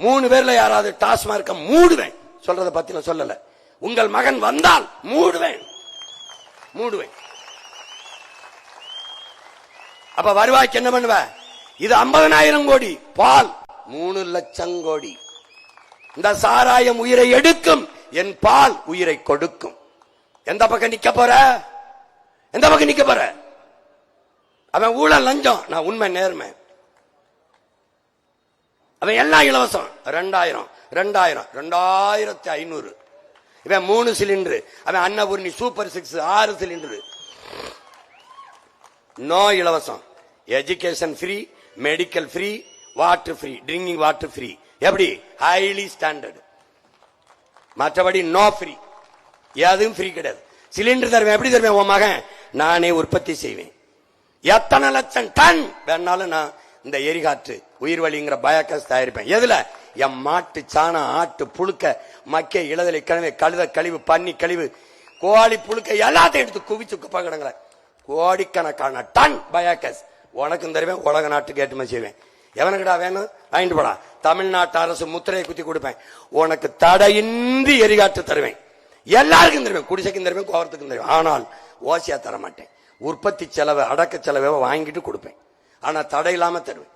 3 பேர்ல யாராவது டாஸ்மார்க்க மூடுவேன். சொல்றத பத்தி நான் சொல்லல. உங்கள் மகன் வந்தால் மூடுவேன். அப்ப வருவாய்க்கு என்ன பண்ணுவ? இது 50,000 கோடி, பால் 3 லட்சம் கோடி. இந்த சாராயம் உயிரை எடுக்கும், என் பால் உயிரை கொடுக்கும். எந்த பக்கம் நிக்க போற? எந்த பக்கம் நிக்க போற? அவன் ஊழல் லஞ்சம், நான் உண்மை நேர்மை. அவன் எல்லாம் இலவசம். 2000 2500. இவன் 3 சிலிண்டர். அவன் அன்னபூர்ணி சூப்பர் 6 6 சிலிண்டர். நோ இலவசம். Education free, medical free, water free, drinking water free. எப்படி? Highly standard. மற்றபடி நோ ஃப்ரீ, எதுவும் ஃப்ரீ கிடையாது. சிலிண்டர் தருவேன். எப்படி தருவேன்? உன் மகன் நானே உற்பத்தி செய்வேன். எத்தனை லட்சம் டன் வேணாலும் நான் இந்த எரிகாற்று உயிர் வழிங்கிற பயோகேஸ் தயாரிப்பேன். எதுல? என் மாட்டு சாணம், ஆட்டு புழுக்க, மக்கிய இளதலை கழிவு, கழுத கழிவு, பன்னி கழிவு, கோழி புழுக்க எல்லாத்தையும் எடுத்து குவிச்சு குப்பை கிடங்குற கோடிக்கணக்கான டன் பயோகேஸ் உனக்கும் தருவேன். உலக நாட்டுக்கு ஏற்றுமதி செய்வேன். எவனுக்குடா வேணும்? வாங்கிட்டு போடா. தமிழ்நாட்டு அரசு முத்திரையை குத்தி கொடுப்பேன். உனக்கு தடையின்றி எரிகாற்று தருவேன். எல்லாருக்கும் தருவேன். குடிசைக்கும் தருவேன், கோவரத்துக்கும் தருவேன். ஆனால் ஓசியா தர மாட்டேன். உற்பத்தி செலவு, அடக்க செலவை வாங்கிட்டு கொடுப்பேன். ஆனா தடை இல்லாம தருவேன்.